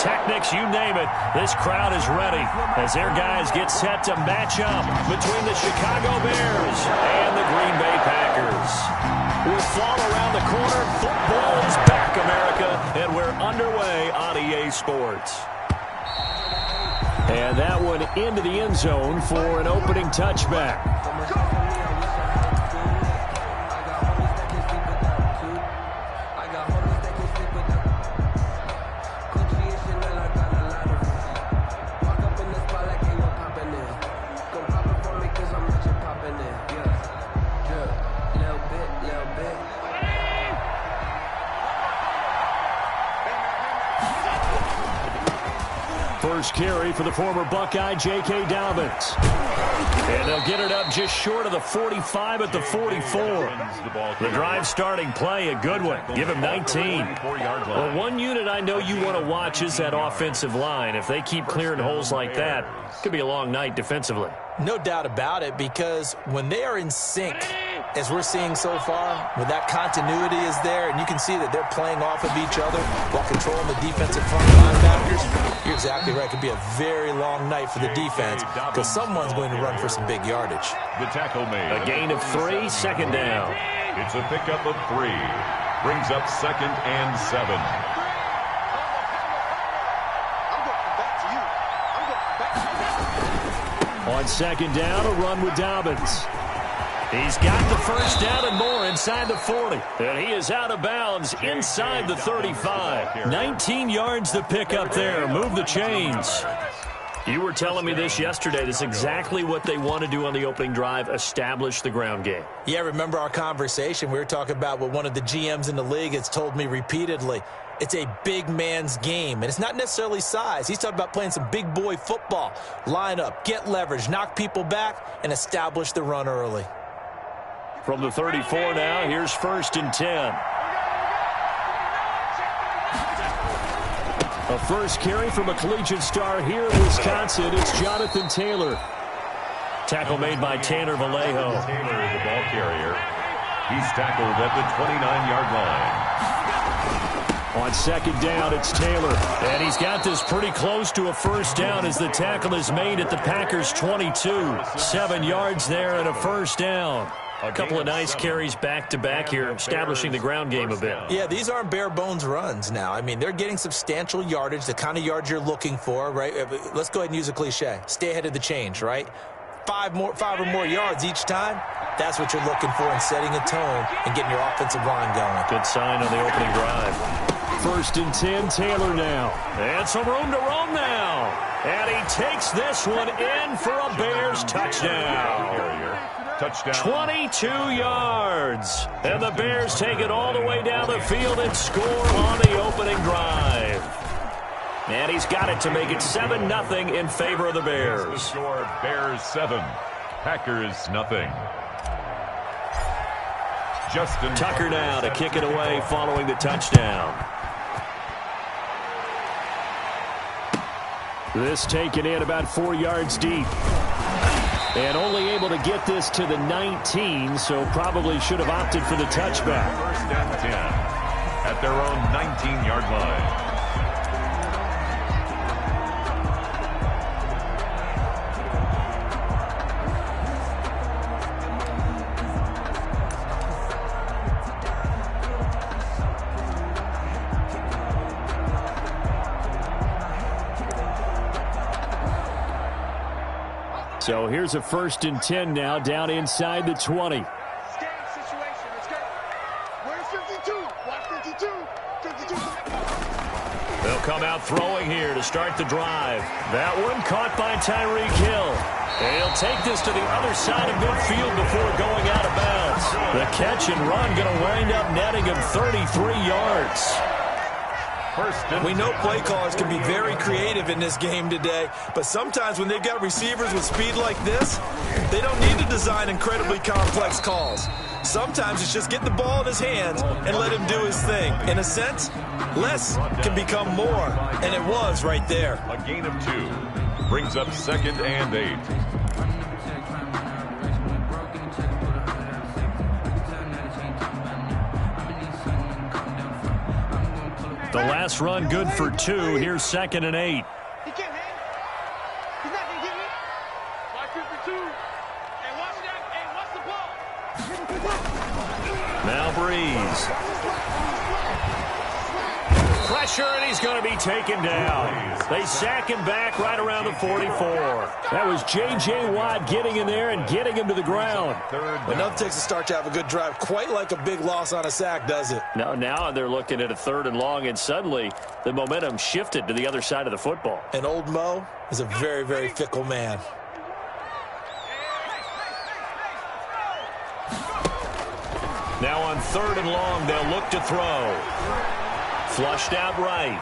pyrotechnics, you name it. This crowd is ready as their guys get set to match up between the Chicago Bears and the Green Bay Packers. With fall around the corner, football is back, America, and we're underway on EA Sports. And that one into the end zone for an opening touchback. First carry for the former Buckeye, J.K. Dobbins. And they'll get it up just short of the 45 at the 44. The drive starting play, a good one. Give him 19. Well, one unit I know you want to watch is that offensive line. If they keep clearing holes like that, it could be a long night defensively. No doubt about it, because when they are in sync, as we're seeing so far, when that continuity is there, and you can see that they're playing off of each other while controlling the defensive front linebackers, you're exactly right. It could be a very long night for the defense because someone's going to run for some big yardage. The tackle made. A gain of 3, second down. It's a pickup of 3. Brings up 2nd and 7. On second down, a run with Dobbins. He's got the first down and more inside the 40. And he is out of bounds inside the 35. 19 yards to pick up there. Move the chains. You were telling me this yesterday. This is exactly what they want to do on the opening drive, establish the ground game. Yeah, remember our conversation? We were talking about what one of the GMs in the league has told me repeatedly. It's a big man's game, and it's not necessarily size. He's talking about playing some big boy football. Line up, get leverage, knock people back, and establish the run early. From the 34 now, here's 1st and 10. A first carry from a collegiate star here in Wisconsin. It's Jonathan Taylor. Tackle made by Tanner Vallejo. Taylor is the ball carrier. He's tackled at the 29-yard line. On second down, it's Taylor. And he's got this pretty close to a first down as the tackle is made at the Packers' 22. 7 yards there and a first down. A couple of nice carries back-to-back here, establishing the ground game a bit. Yeah, these aren't bare-bones runs now. I mean, they're getting substantial yardage, the kind of yards you're looking for, right? Let's go ahead and use a cliche. Stay ahead of the change, right? 5 or more yards each time. That's what you're looking for in setting a tone and getting your offensive line going. Good sign on the opening drive. 1st and 10, Taylor now. And some room to roam now. And he takes this one in for a Bears touchdown. Touchdown. 22 yards. And the Bears take it all the way down the field and score on the opening drive. And he's got it to make it 7-0 in favor of the Bears. The score, Bears 7, Packers nothing. Justin Tucker now to kick it away following the touchdown. This taken in about 4 yards deep. And only able to get this to the 19, so probably should have opted for the touchback. 1st and 10 at their own 19-yard line. So here's a 1st and 10 now, down inside the 20. Game situation. Let's go. Where's 52? Watch 52. 52. They'll come out throwing here to start the drive. That one caught by Tyreek Hill. And he'll take this to the other side of midfield before going out of bounds. The catch and run going to wind up netting him 33 yards. We know play callers can be very creative in this game today, but sometimes when they've got receivers with speed like this, they don't need to design incredibly complex calls. Sometimes it's just get the ball in his hands and let him do his thing. In a sense, less can become more, and it was right there. A gain of 2 brings up 2nd and 8. The last run good for 2. Here's 2nd and 8. He can't hang. He's not going to get me. Wide 52. And watch that. And watch the ball. Now Breeze. Pressure, and he's going to be taken down. They sack him back right around the 44. That was J.J. Watt getting in there and getting him to the ground. Enough takes a start to have a good drive. Quite like a big loss on a sack, does it? Now they're looking at a 3rd and long, and suddenly the momentum shifted to the other side of the football. And old Mo is a very, very fickle man. Now on 3rd and long, they'll look to throw. Flushed out right.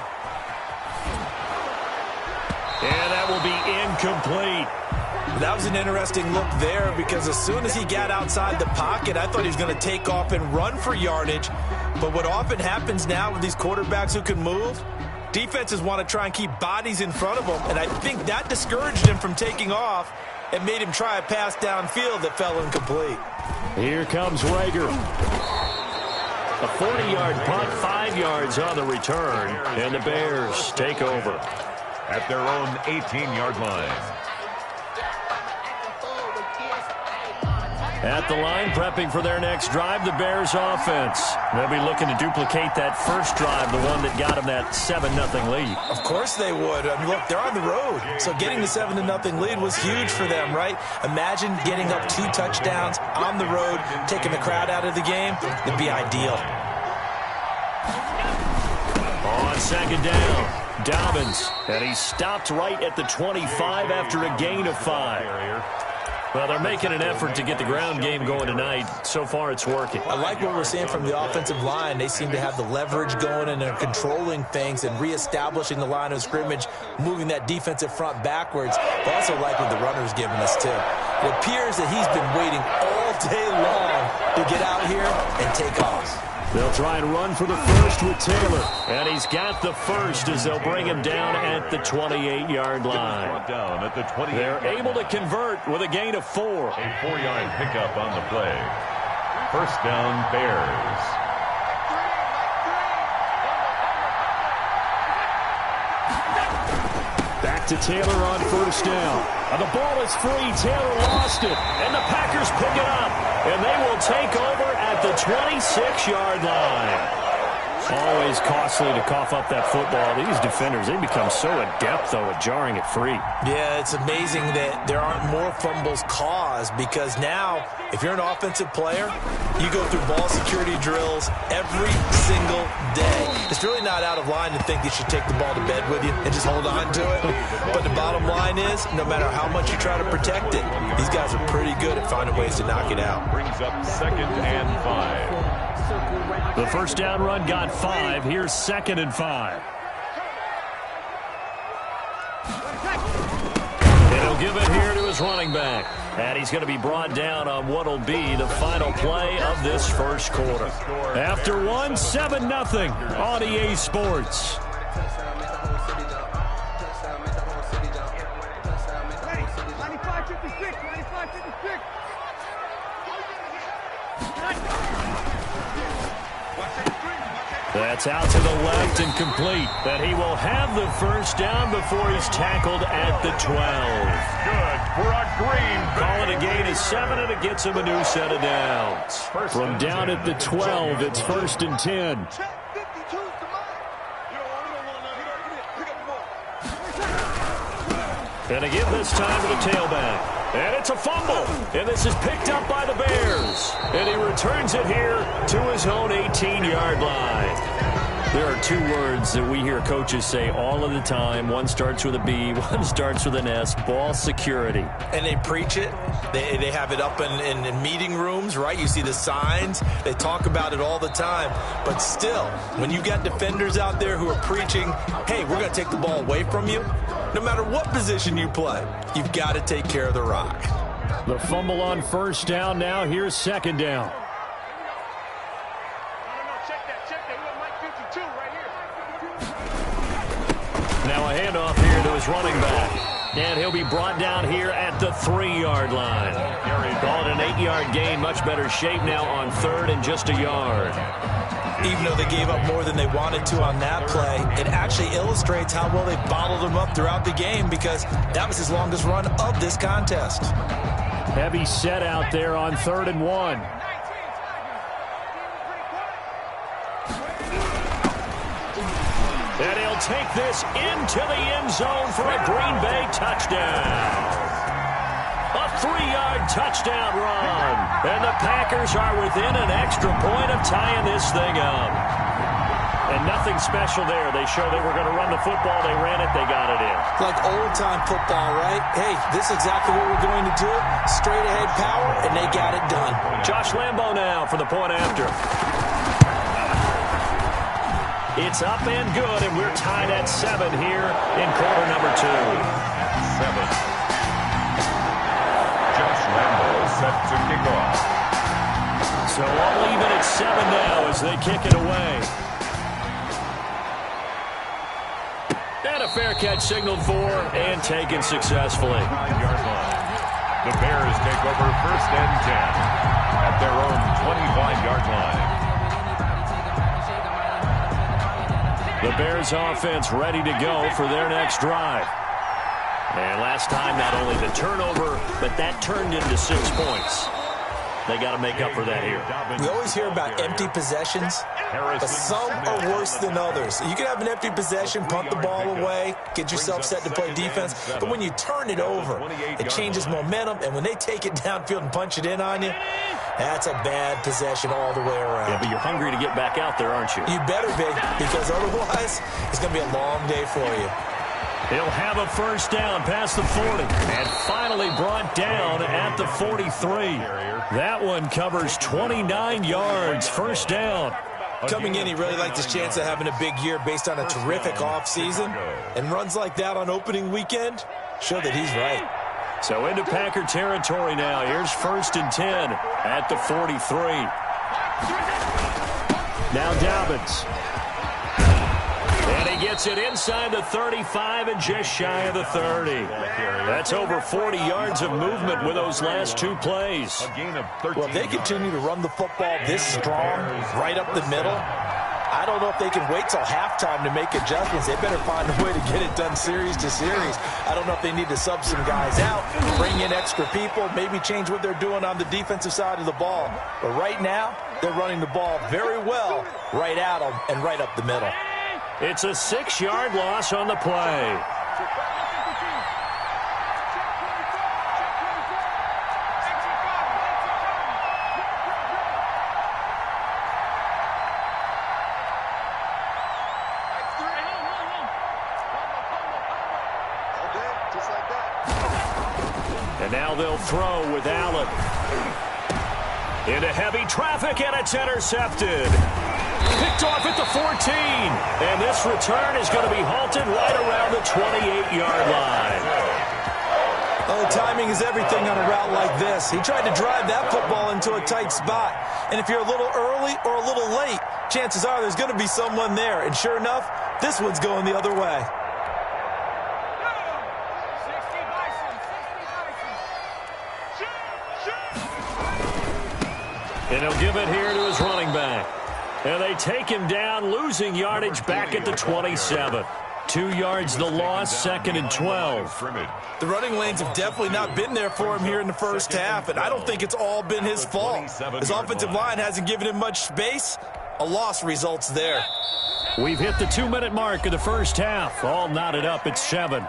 And that will be incomplete. That was an interesting look there because as soon as he got outside the pocket, I thought he was going to take off and run for yardage. But what often happens now with these quarterbacks who can move, defenses want to try and keep bodies in front of them. And I think that discouraged him from taking off and made him try a pass downfield that fell incomplete. Here comes Rager. A 40-yard punt, 5 yards on the return, and the Bears take over at their own 18-yard line. At the line, prepping for their next drive, the Bears offense. They'll be looking to duplicate that first drive, the one that got them that 7-0 lead. Of course they would. I mean, look, they're on the road. So getting the 7-0 lead was huge for them, right? Imagine getting up 2 touchdowns on the road, taking the crowd out of the game. It'd be ideal. On 2nd down, Dobbins. And he stopped right at the 25 after a gain of 5. Well, they're making an effort to get the ground game going tonight. So far, it's working. I like what we're seeing from the offensive line. They seem to have the leverage going, and they're controlling things and reestablishing the line of scrimmage, moving that defensive front backwards. But also like what the runner's giving us, too. It appears that he's been waiting all day long to get out here and take off. They'll try and run for the first with Taylor. And he's got the first as they'll bring him down at the 28-yard line. Down at the 28. They're able to convert with a gain of 4. A 4-yard pickup on the play. First down, Bears. Back to Taylor on first down. And the ball is free. Taylor lost it. And the Packers pick it up. And they will take over at the 26-yard line. Always costly to cough up that football. These defenders, they become so adept, though, at jarring it free. Yeah, it's amazing that there aren't more fumbles caused because now, if you're an offensive player, you go through ball security drills every single day. It's really not out of line to think you should take the ball to bed with you and just hold on to it. But the bottom line is, no matter how much you try to protect it, these guys are pretty good at finding ways to knock it out. Brings up 2nd and 5. The first down run got 5. Here's 2nd and 5. And he'll give it here to his running back. And he's going to be brought down on what will be the final play of this first quarter. After one, 7-0 on EA Sports. That's out to the left and complete. That he will have the first down before he's tackled at the 12. Good for a green. Call it a gain of 7, and it gets him a new set of downs. From down at the 12, it's 1st and 10. And again this time to the tailback. And it's a fumble. And this is picked up by the Bears. And he returns it here to his own 18-yard line. There are 2 words that we hear coaches say all of the time. One starts with a B, one starts with an S, ball security. And they preach it. They have it up in meeting rooms, right? You see the signs. They talk about it all the time. But still, when you got defenders out there who are preaching, hey, we're going to take the ball away from you, no matter what position you play, you've got to take care of the rock. The fumble on first down now. Here's 2nd down. Now a handoff here to his running back. And he'll be brought down here at the 3-yard line. Called an 8-yard gain. Much better shape now on 3rd and just a yard. Even though they gave up more than they wanted to on that play, it actually illustrates how well they bottled them up throughout the game because that was his longest run of this contest. Heavy set out there on 3rd and 1. And he'll take this into the end zone for a Green Bay touchdown. A 3-yard touchdown run. And the Packers are within an extra point of tying this thing up. And nothing special there. They showed they were going to run the football. They ran it. They got it in. Like old-time football, right? Hey, this is exactly what we're going to do. Straight-ahead power, and they got it done. Josh Lambo now for the point after. It's up and good, and we're tied at 7 here in quarter number 2. 7. Josh Lambo set to kick off. So all even at 7 now as they kick it away. And a fair catch signaled for and taken successfully. 9-yard line. The Bears take over 1st and 10 at their own 25-yard line. The Bears offense ready to go for their next drive. And last time, not only the turnover, but that turned into 6 points. They got to make up for that here. We always hear about empty possessions, but some are worse than others. You can have an empty possession, punt the ball away, get yourself set to play defense, but when you turn it over, it changes momentum, and when they take it downfield and punch it in on you, that's a bad possession all the way around. Yeah, but you're hungry to get back out there, aren't you? You better be, because otherwise, it's going to be a long day for you. He'll have a first down past the 40 and finally brought down at the 43. That one covers 29 yards, first down. Coming in, he really liked his chance of having a big year based on a terrific offseason. And runs like that on opening weekend show that he's right. So into Packer territory now. Here's 1st and 10 at the 43. Now Dobbins. And he gets it inside the 35 and just shy of the 30. That's over 40 yards of movement with those last 2 plays. Well, if they continue to run the football this strong, right up the middle, I don't know if they can wait till halftime to make adjustments. They better find a way to get it done series to series. I don't know if they need to sub some guys out, bring in extra people, maybe change what they're doing on the defensive side of the ball. But right now, they're running the ball very well right at them and right up the middle. It's a 6-yard loss on the play. And now they'll throw with Allen. Into heavy traffic, and it's intercepted. Picked off at the 14. And this return is going to be halted right around the 28-yard line. Oh, timing is everything on a route like this. He tried to drive that football into a tight spot. And if you're a little early or a little late, chances are there's going to be someone there. And sure enough, this one's going the other way. And he'll give it here to his running back. And they take him down, losing yardage back at the 27. 2 yards the loss, 2nd and 12. The running lanes have definitely not been there for him here in the first half, and I don't think it's all been his fault. His offensive line hasn't given him much space. A loss results there. We've hit the 2-minute mark of the first half. All knotted up at 7.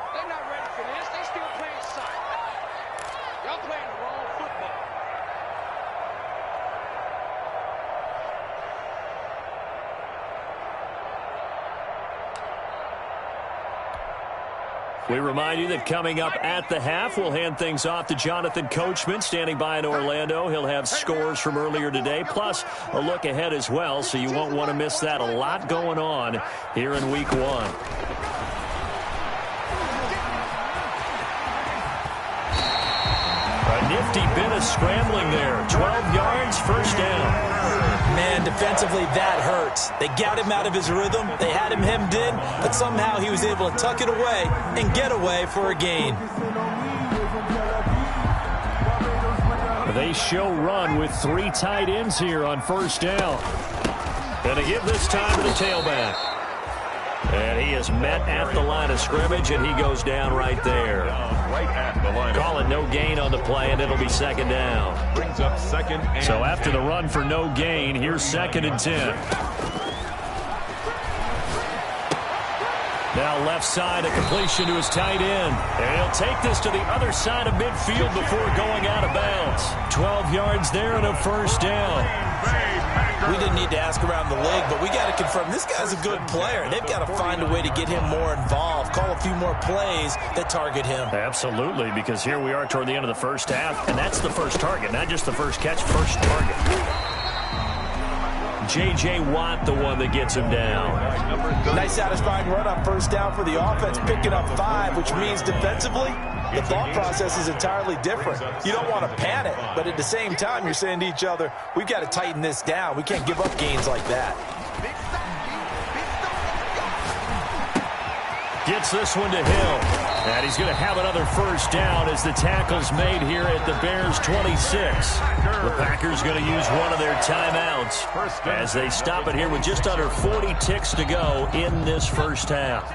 We remind you that coming up at the half, we'll hand things off to Jonathan Coachman, standing by in Orlando. He'll have scores from earlier today, plus a look ahead as well, so you won't want to miss that. A lot going on here in Week 1. A nifty bit of scrambling there. 12 yards, first down. Man, defensively, that hurts. They got him out of his rhythm. They had him hemmed in, but somehow he was able to tuck it away and get away for a gain. They show run with 3 tight ends here on first down. And to give this time to the tailback. And he is met at the line of scrimmage, and he goes down right there. Right at the line. Call it no gain on the play, and it'll be second down. Brings up second and So after the run for no gain, here's 2nd and 10. Now left side, a completion to his tight end. And he'll take this to the other side of midfield before going out of bounds. 12 yards there and a first down. We didn't need to ask around the league, but we got to confirm this guy's a good player. They've got to find a way to get him more involved, call a few more plays that target him. Absolutely, because here we are toward the end of the first half, and that's the first target, not just the first catch, first target. J.J. Watt, the one that gets him down. Nice satisfying run on first down for the offense, picking up 5, which means defensively, the thought process is entirely different. You don't want to panic, but at the same time, you're saying to each other, we've got to tighten this down. We can't give up gains like that. Gets this one to Hill. And he's going to have another first down as the tackle's made here at the Bears' 26. The Packers going to use one of their timeouts as they stop it here with just under 40 ticks to go in this first half.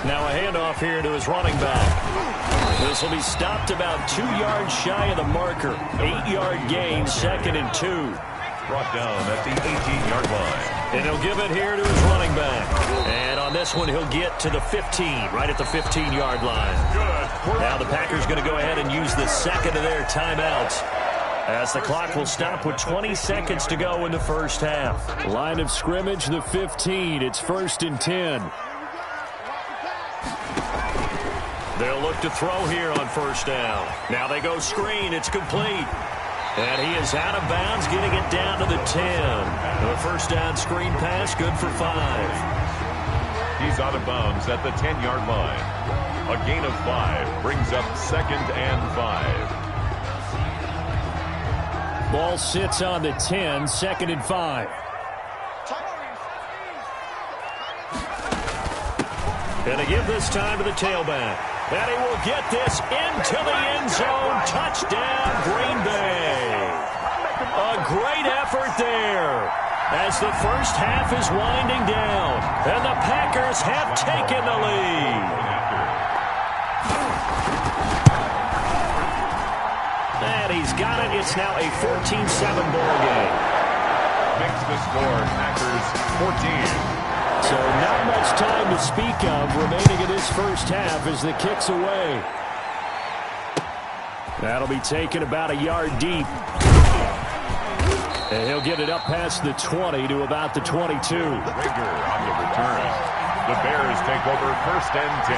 Now a handoff here to his running back. This will be stopped about 2 yards shy of the marker. 8-yard gain, 2nd and 2. Brought down at the 18-yard line. And he'll give it here to his running back. And on this one, he'll get to the 15, right at the 15-yard line. Now the Packers going to go ahead and use the second of their timeouts, as the clock will stop with 20 seconds to go in the first half. Line of scrimmage, the 15. It's 1st and 10. They'll look to throw here on first down. Now they go screen. It's complete. And he is out of bounds, getting it down to the 10. The first down screen pass, good for 5. He's out of bounds at the 10-yard line. A gain of 5 brings up 2nd and 5. Ball sits on the 10, 2nd and 5. And to give this time to the tailback. And he will get this into the end zone. Touchdown, Green Bay. A great effort there as the first half is winding down. And the Packers have taken the lead. And he's got it. It's now a 14-7 ball game. Makes the score Packers 14. So not much time to speak of remaining in this first half as the kick's away. That'll be taken about a yard deep. And he'll get it up past the 20 to about the 22. Rager on the return. The Bears take over 1st and 10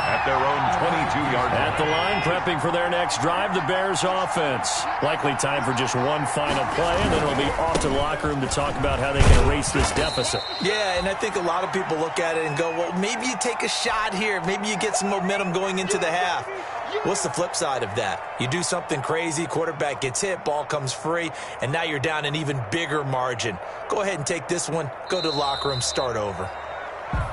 at their own 22-yard line. At the line, prepping for their next drive, the Bears offense. Likely time for just one final play, and then it'll be off to the locker room to talk about how they can erase this deficit. Yeah, and I think a lot of people look at it and go, well, maybe you take a shot here. Maybe you get some momentum going into the half. What's the flip side of that? You do something crazy, quarterback gets hit, ball comes free, and now you're down an even bigger margin. Go ahead and take this one, go to the locker room, start over.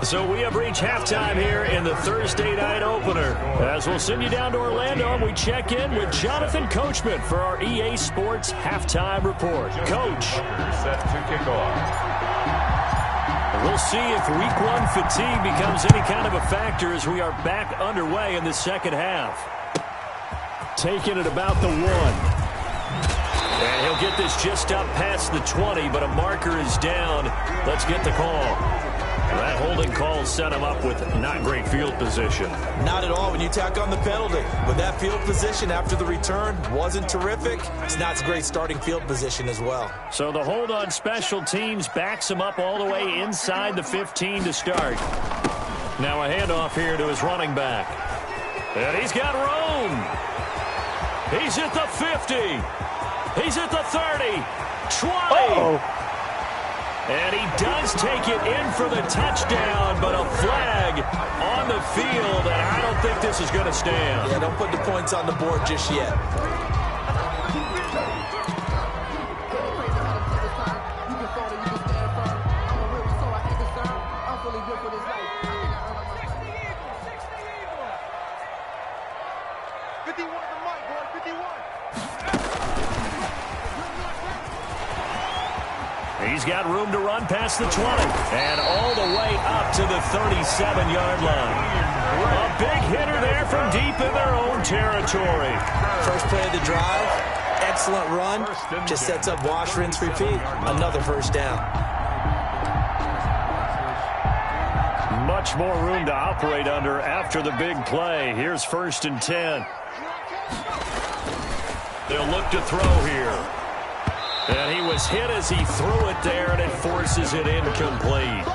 So we have reached halftime here in the Thursday night opener. As we'll send you down to Orlando, and we check in with Jonathan Coachman for our EA Sports Halftime Report. Coach. Set to kick off. We'll see if week 1 fatigue becomes any kind of a factor as we are back underway in the second half. Taking it about the 1. And he'll get this just up past the 20, but a marker is down. Let's get the call. That holding call set him up with not great field position. Not at all when you tack on the penalty. But that field position after the return wasn't terrific. It's not a great starting field position as well. So the hold on special teams backs him up all the way inside the 15 to start. Now a handoff here to his running back. And he's got room. He's at the 50. He's at the 30. 20. And he does take it in for the touchdown, but a flag on the field, and I don't think this is going to stand. Yeah, don't put the points on the board just yet. got room to run past the 20. And all the way up to the 37-yard line. A big hitter there from deep in their own territory. First play of the drive, excellent run. Just sets up wash, rinse, repeat. Another first down. Much more room to operate under after the big play. Here's 1st and 10. They'll look to throw here. And he was hit as he threw it there, and it forces it incomplete.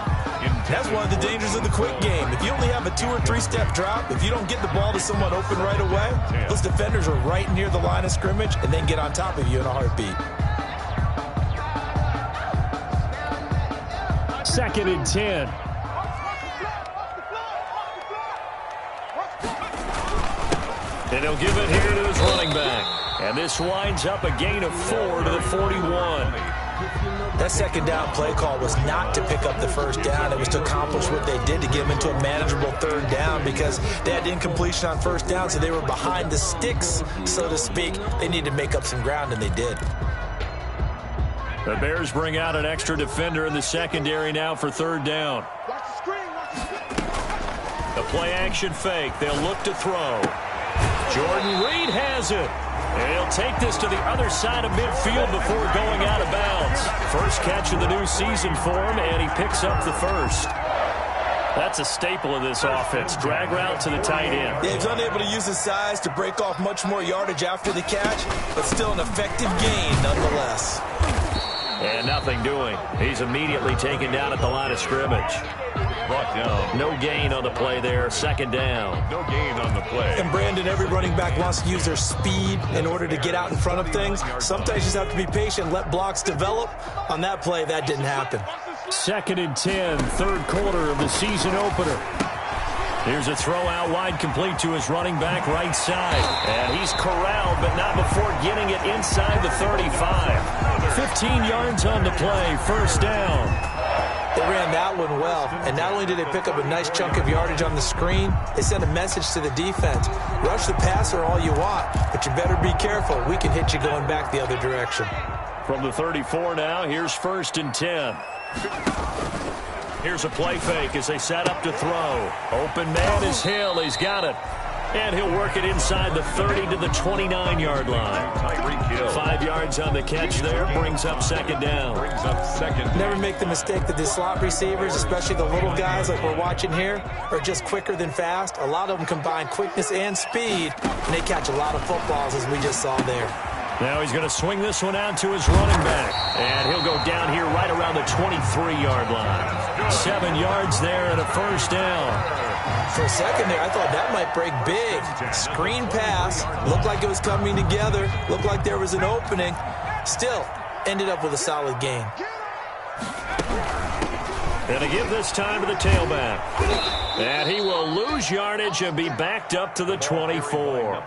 That's one of the dangers of the quick game. If you only have a 2- or 3-step drop, if you don't get the ball to someone open right away, those defenders are right near the line of scrimmage and then get on top of you in a heartbeat. 2nd and 10. And he'll give it here to his running back. And this winds up a gain of 4 to the 41. That second down play call was not to pick up the first down. It was to accomplish what they did to get them into a manageable 3rd down because they had incompletion on 1st down, so they were behind the sticks, so to speak. They needed to make up some ground, and they did. The Bears bring out an extra defender in the secondary now for 3rd down. The play-action fake. They'll look to throw. Jordan Reed has it. And he'll take this to the other side of midfield before going out of bounds. First catch of the new season for him, and he picks up the first. That's a staple of this offense. Drag route to the tight end. Yeah, he's unable to use his size to break off much more yardage after the catch, but still an effective gain nonetheless. And nothing doing. He's immediately taken down at the line of scrimmage. Brought down. No gain on the play there. 2nd down. No gain on the play. And Brandon, every running back wants to use their speed in order to get out in front of things. Sometimes you just have to be patient, let blocks develop. On that play, that didn't happen. 2nd and 10, 3rd quarter of the season opener. Here's a throw out wide, complete to his running back right side. And he's corralled, but not before getting it inside the 35. 15 yards on the play, 1st down. They ran that one well, and not only did they pick up a nice chunk of yardage on the screen, they sent a message to the defense. Rush the passer all you want, but you better be careful. We can hit you going back the other direction. From the 34 now, here's 1st and 10. Here's a play fake as they set up to throw. Open man is Hill. He's got it. And he'll work it inside the 30 to the 29-yard line. 5 yards on the catch there. Brings up 2nd down. Never make the mistake that the slot receivers, especially the little guys like we're watching here, are just quicker than fast. A lot of them combine quickness and speed, and they catch a lot of footballs, as we just saw there. Now he's going to swing this one out to his running back. And he'll go down here right around the 23-yard line. 7 yards there and a 1st down. For a second there, I thought that might break big. Screen pass. Looked like it was coming together. Looked like there was an opening. Still, ended up with a solid gain. And to give this time to the tailback. And he will lose yardage and be backed up to the 24.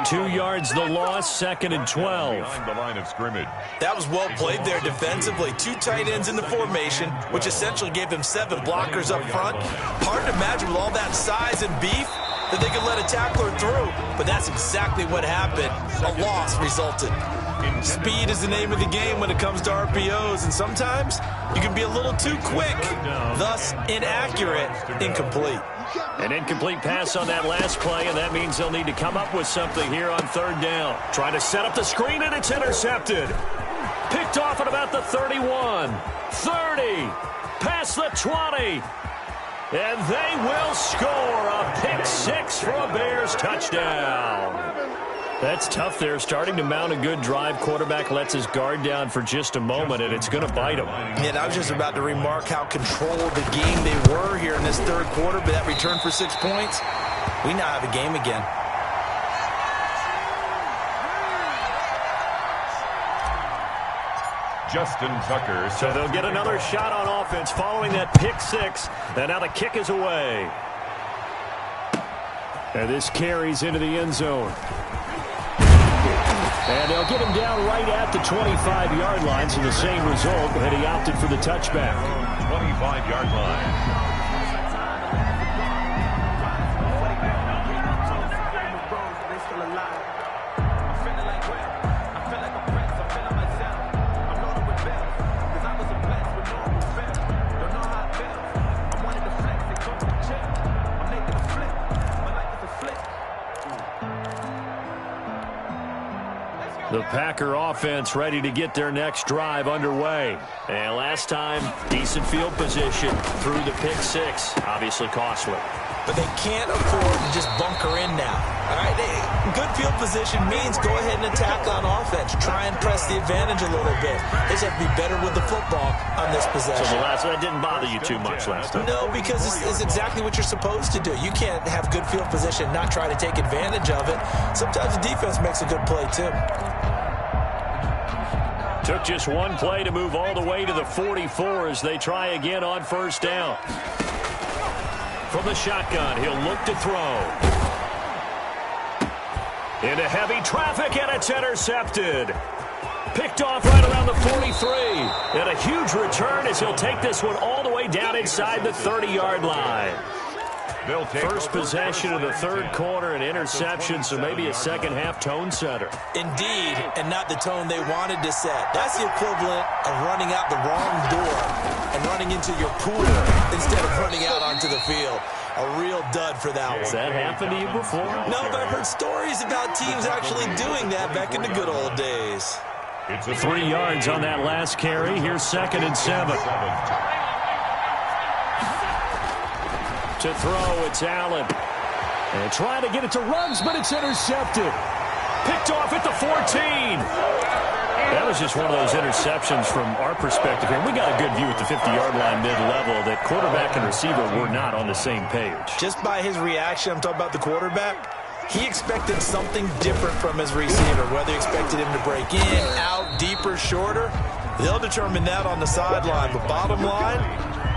2 yards the loss, 2nd and 12. The line of scrimmage. That was well played there defensively. 2 tight ends in the formation, which essentially gave them 7 blockers up front. Hard to imagine with all that size and beef that they could let a tackler through. But that's exactly what happened. A loss resulted. Speed is the name of the game when it comes to RPOs, and sometimes you can be a little too quick, thus inaccurate, incomplete. An incomplete pass on that last play, and that means they'll need to come up with something here on 3rd down. Trying to set up the screen, and it's intercepted. Picked off at about the 31, 30, past the 20. And they will score a pick 6 for a Bears touchdown. That's tough there, starting to mount a good drive. Quarterback lets his guard down for just a moment, and it's going to bite him. And I was just about to remark how controlled the game they were here in this 3rd quarter, but that return for 6 points, we now have a game again. Justin Tucker. So they'll get another shot on offense following that pick 6, and now the kick is away. And this carries into the end zone. And they'll get him down right at the 25-yard line, so the same result, and he opted for the touchback. 25-yard line. The Packer offense ready to get their next drive underway. And last time, decent field position through the pick six. Obviously costly. But they can't afford to just bunker in now. All right, good field position means go ahead and attack on offense. Try and press the advantage a little bit. They just have to be better with the football on this possession. So that didn't bother you too much last time? No, because it's exactly what you're supposed to do. You can't have good field position and not try to take advantage of it. Sometimes the defense makes a good play, too. Took just one play to move all the way to the 44 as they try again on first down. From the shotgun, he'll look to throw. Into heavy traffic, and it's intercepted. Picked off right around the 43. And a huge return as he'll take this one all the way down inside the 30-yard line. First possession of the third quarter, an interception, so maybe a second-half tone setter. Indeed, and not the tone they wanted to set. That's the equivalent of running out the wrong door and running into your pool instead of running out onto the field. A real dud for that one. Has that happened to you before? No, but I've heard stories about teams actually doing that back in the good old days. 3 yards on that last carry. Here's 2nd and 7. To throw, it's Allen. And trying to get it to Ruggs, but it's intercepted. Picked off at the 14. That was just one of those interceptions from our perspective here. We got a good view at the 50-yard line mid-level that quarterback and receiver were not on the same page. Just by his reaction, I'm talking about the quarterback, he expected something different from his receiver, whether he expected him to break in, out, deeper, shorter. They'll determine that on the sideline. But bottom line,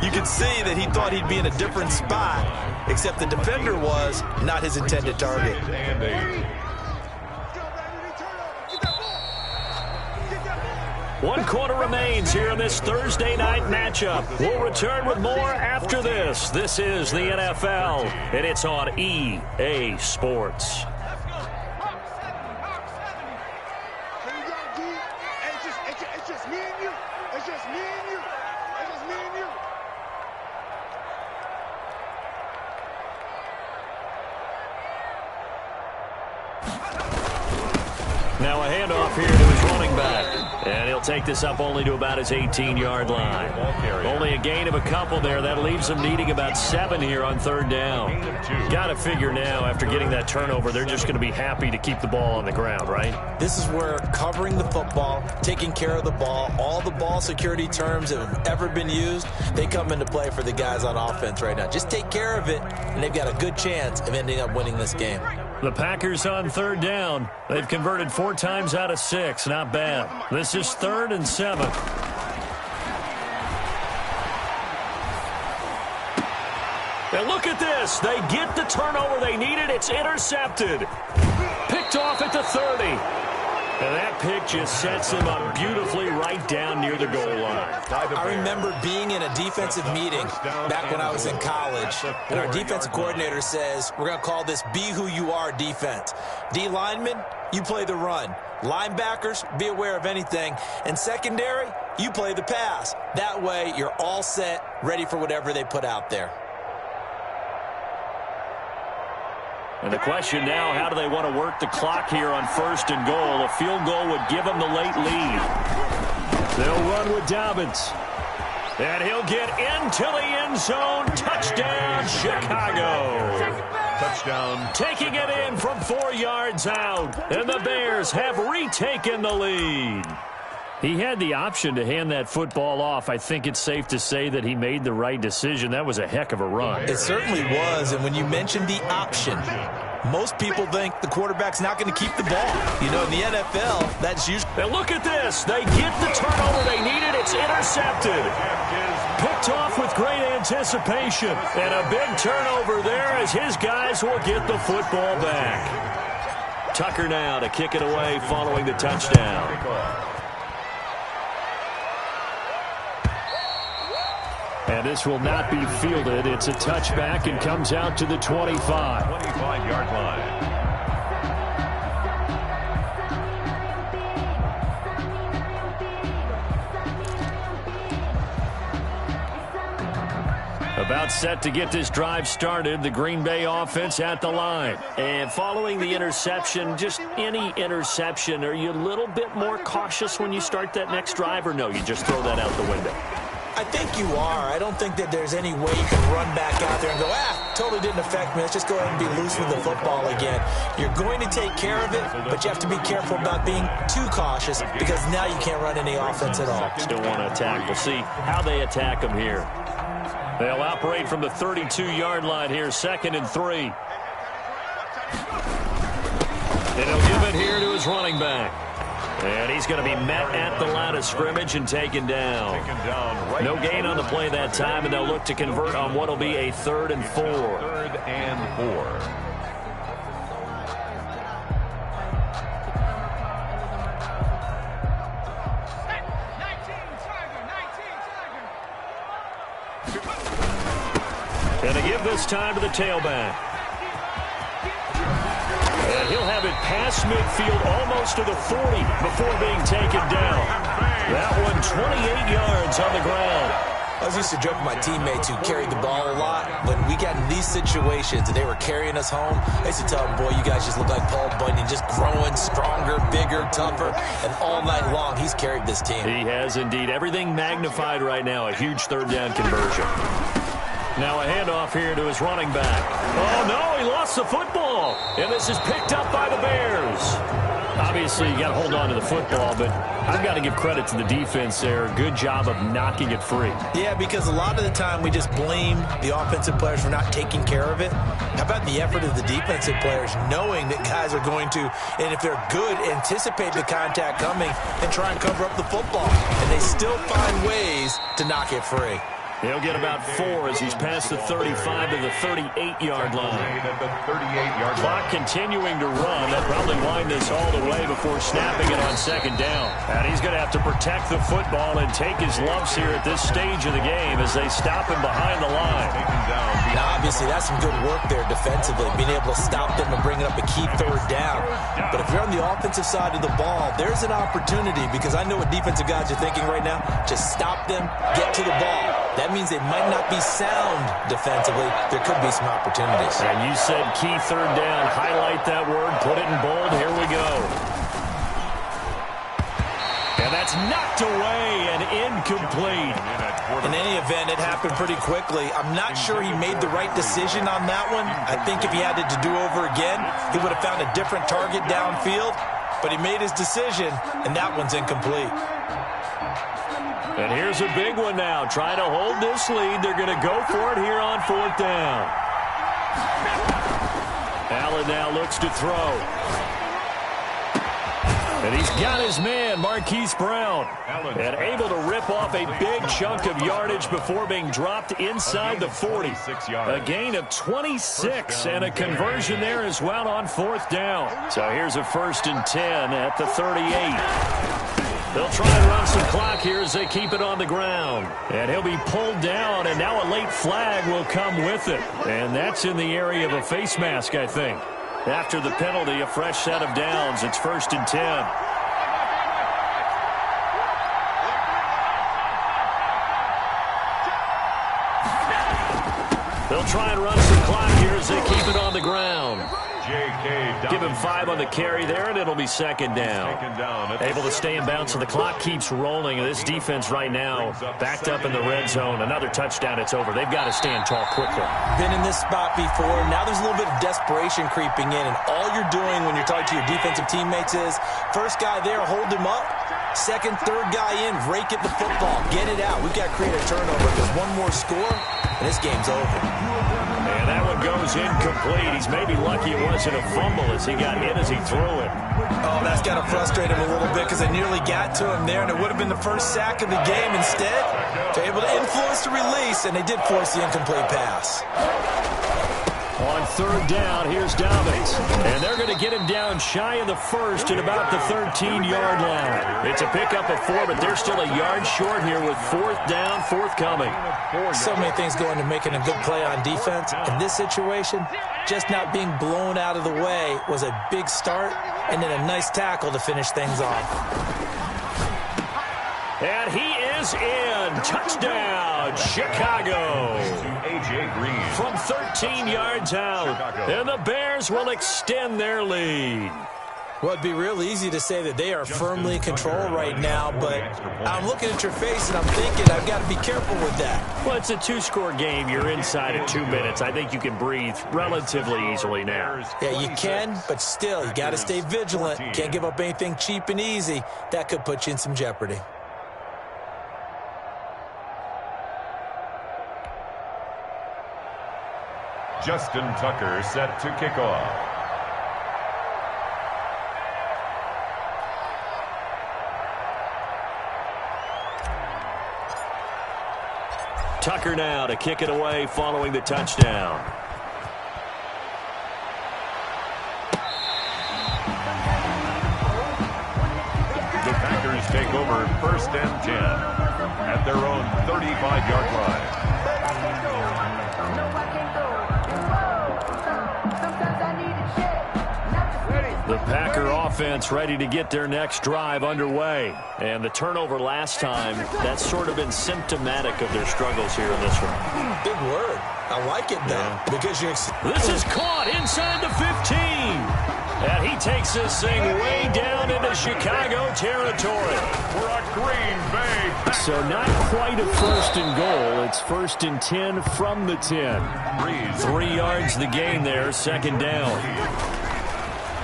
you could see that he thought he'd be in a different spot, except the defender was not his intended target. 1 quarter remains here in this Thursday night matchup. We'll return with more after this. This is the NFL, and it's on EA Sports. It's just me and you. It's just me and you. It's just me and you. Now a handoff here to his running back. And he'll take this up only to about his 18-yard line. Only a gain of a couple there. That leaves them needing about 7 here on 3rd down. Got to figure now, after getting that turnover, they're just going to be happy to keep the ball on the ground, right? This is where covering the football, taking care of the ball, all the ball security terms that have ever been used, they come into play for the guys on offense right now. Just take care of it, and they've got a good chance of ending up winning this game. The Packers on 3rd down. They've converted 4 times out of 6. Not bad. This is 3rd and 7. And look at this. They get the turnover they needed. It's intercepted. Picked off at the 30. And that pick just sets him up beautifully right down near the goal line. I remember being in a defensive meeting back when I was in college, and our defensive coordinator says, we're going to call this Be Who You Are defense. D linemen, you play the run. Linebackers, be aware of anything. And secondary, you play the pass. That way, you're all set, ready for whatever they put out there. And the question now, how do they want to work the clock here on 1st and goal? A field goal would give them the late lead. They'll run with Dobbins. And he'll get into the end zone. Touchdown, Chicago. Touchdown. Taking it in from 4 yards out. And the Bears have retaken the lead. He had the option to hand that football off. I think it's safe to say that he made the right decision. That was a heck of a run. It certainly was, and when you mentioned the option, most people think the quarterback's not going to keep the ball. You know, in the NFL, that's usually... And look at this. They get the turnover they needed. It's intercepted. Picked off with great anticipation. And a big turnover there as his guys will get the football back. Tucker now to kick it away following the touchdown. And this will not be fielded. It's a touchback and comes out to the 25. 25-yard line. About set to get this drive started, the Green Bay offense at the line. And following the interception, just any interception, are you a little bit more cautious when you start that next drive, or no, you just throw that out the window? I think you are. I don't think that there's any way you can run back out there and go, totally didn't affect me. Let's just go ahead and be loose with the football again. You're going to take care of it, but you have to be careful about being too cautious because now you can't run any offense at all. Still want to attack. We'll see how they attack them here. They'll operate from the 32-yard line here, 2nd and 3. And he'll give it here to his running back. And he's going to be met at the line of scrimmage and taken down. No gain on the play that time, and they'll look to convert on what will be a 3rd and 4. 3rd and 4. And they give this time to the tailback. And he'll have it past midfield almost to the 40 before being taken down. That one 28 yards on the ground. I was used to joke with my teammates who carried the ball a lot. When we got in these situations and they were carrying us home, I used to tell them, boy, you guys just look like Paul Bunyan, just growing stronger, bigger, tougher. And all night long, he's carried this team. He has indeed. Everything magnified right now. A huge 3rd down conversion. Now a handoff here to his running back. Oh, no, he lost the football. And this is picked up by the Bears. Obviously, you got to hold on to the football, but I've got to give credit to the defense there. Good job of knocking it free. Yeah, because a lot of the time we just blame the offensive players for not taking care of it. How about the effort of the defensive players knowing that guys are going to, and if they're good, anticipate the contact coming and try and cover up the football. And they still find ways to knock it free. He'll get about 4 as he's past the 35 to the 38-yard line. Clock continuing to run. They'll probably wind this all the way before snapping it on 2nd down. And he's going to have to protect the football and take his lumps here at this stage of the game as they stop him behind the line. Now, obviously, that's some good work there defensively, being able to stop them and bring up a key 3rd down. But if you're on the offensive side of the ball, there's an opportunity because I know what defensive guys are thinking right now. Just stop them, get to the ball. That means they might not be sound defensively. There could be some opportunities. And you said key 3rd down. Highlight that word. Put it in bold. Here we go. And that's knocked away and incomplete. In any event, it happened pretty quickly. I'm not sure he made the right decision on that one. I think if he had it to do over again, he would have found a different target downfield. But he made his decision, and that one's incomplete. And here's a big one now. Trying to hold this lead. They're going to go for it here on 4th down. Allen now looks to throw. And he's got his man, Marquise Brown. And able to rip off a big chunk of yardage before being dropped inside the 40. A gain of 26 and a conversion there as well on 4th down. So here's a 1st and 10 at the 38. They'll try and run some clock here as they keep it on the ground. And he'll be pulled down, and now a late flag will come with it. And that's in the area of a face mask, I think. After the penalty, a fresh set of downs. It's 1st and 10. They'll try and run some clock here as they keep it on the ground. Give him 5 on the carry there, and it'll be 2nd down. Able to stay in bounds, so the clock keeps rolling. And this defense right now backed up in the red zone. Another touchdown, it's over. They've got to stand tall quickly. Been in this spot before. Now there's a little bit of desperation creeping in, and all you're doing when you're talking to your defensive teammates is first guy there, hold him up. 2nd, 3rd guy in, rake at the football. Get it out. We've got to create a turnover because one more score, and this game's over. And that one goes incomplete. He's maybe lucky it wasn't a fumble as he got hit as he threw it. Oh, that's got to frustrate him a little bit because they nearly got to him there, and it would have been the first sack of the game. Instead, they're able to influence the release, and they did force the incomplete pass. On 3rd down, here's Dobbins. And they're going to get him down shy of the 1st at about the 13-yard line. It's a pickup of 4, but they're still a yard short here with 4th down, forthcoming. So many things go into making a good play on defense. In this situation, just not being blown out of the way was a big start, and then a nice tackle to finish things off. And he is in. Touchdown, Chicago. A.J. Green. From 13 yards out. Chicago. And the Bears will extend their lead. Well, it'd be real easy to say that they are firmly in control right now, but I'm looking at your face and I'm thinking I've got to be careful with that. Well, it's a two-score game. You're inside of 2 minutes. I think you can breathe relatively easily now. Yeah, you can, but still, you got to stay vigilant. Can't give up anything cheap and easy. That could put you in some jeopardy. Justin Tucker set to kick off. Tucker now to kick it away following the touchdown. The Packers take over 1st and 10 at their own 35-yard line. The Packer offense ready to get their next drive underway. And the turnover last time, that's sort of been symptomatic of their struggles here in this one. Big word. I like it, though, because you're... This is caught inside the 15. And he takes this thing way down into Chicago territory. We're at Green Bay. So not quite a 1st and goal. It's 1st and 10 from the 10. 3 yards the gain there, 2nd down.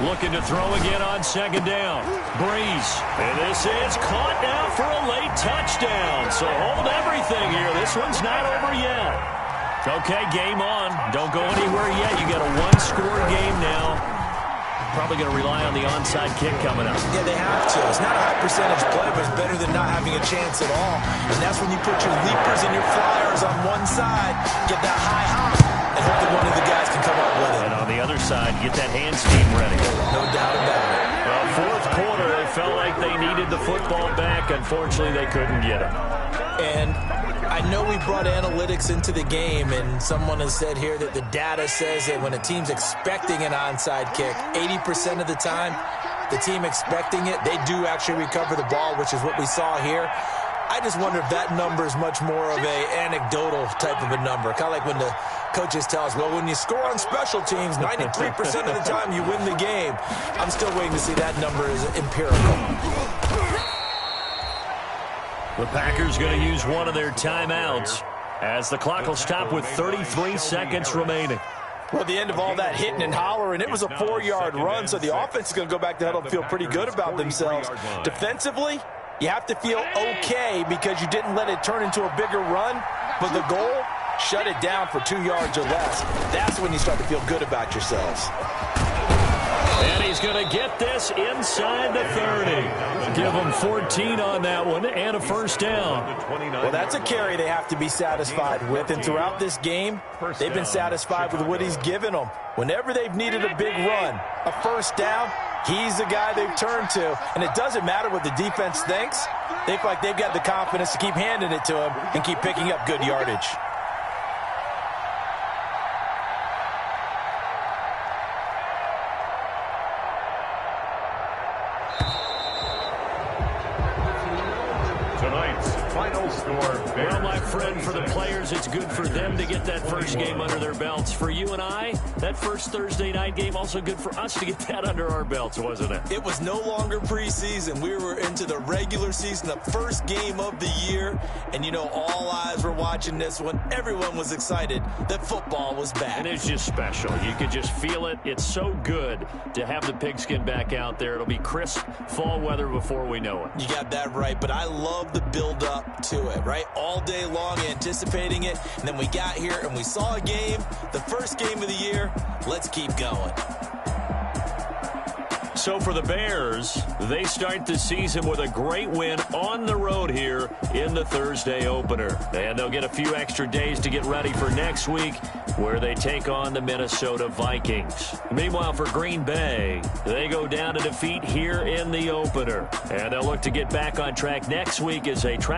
Looking to throw again on 2nd down. Breeze. And this is caught now for a late touchdown. So hold everything here. This one's not over yet. Okay, game on. Don't go anywhere yet. You got a 1-score game now. Probably going to rely on the onside kick coming up. Yeah, they have to. It's not a high percentage play, but it's better than not having a chance at all. And that's when you put your leapers and your flyers on one side, get that high hop, and hope that one of the guys can come up with it. And on the other side, get that hand steam ready. No doubt about it. Well, 4th quarter, they felt like they needed the football back. Unfortunately, they couldn't get it. And I know we brought analytics into the game, and someone has said here that the data says that when a team's expecting an onside kick, 80% of the time, the team expecting it, they do actually recover the ball, which is what we saw here. I just wonder if that number is much more of a anecdotal type of a number. Kind of like when the coaches tell us, well, when you score on special teams, 93% of the time you win the game. I'm still waiting to see that number is empirical. The Packers going to use one of their timeouts as the clock will stop with 33 seconds remaining. Well, at the end of all that hitting and hollering, it was a 4-yard run, so the offense is going to go back to huddle and feel pretty good about themselves. Defensively, you have to feel okay because you didn't let it turn into a bigger run, but the goal, shut it down for 2 yards or less. That's when you start to feel good about yourselves. And he's going to get this inside the 30. Give him 14 on that one and a 1st down. Well, that's a carry they have to be satisfied with. And throughout this game, they've been satisfied with what he's given them. Whenever they've needed a big run, a 1st down, he's the guy they've turned to. And it doesn't matter what the defense thinks. They feel like they've got the confidence to keep handing it to him and keep picking up good yardage. Final score, well, my friend, for the players, it's good for them to get that first game under their belts. For you and I, that first Thursday night game, also good for us to get that under our belts, wasn't it? It was no longer preseason. We were into the regular season, the first game of the year. And, you know, all eyes were watching this one. Everyone was excited that football was back. And it's just special. You could just feel it. It's so good to have the pigskin back out there. It'll be crisp fall weather before we know it. You got that right, but I love the build-up to it, right? All day long anticipating it, and then we got here and we saw a game, the first game of the year. Let's keep going. So for the Bears, they start the season with a great win on the road here in the Thursday opener. And they'll get a few extra days to get ready for next week, where they take on the Minnesota Vikings. Meanwhile, for Green Bay, they go down to defeat here in the opener. And they'll look to get back on track next week as they try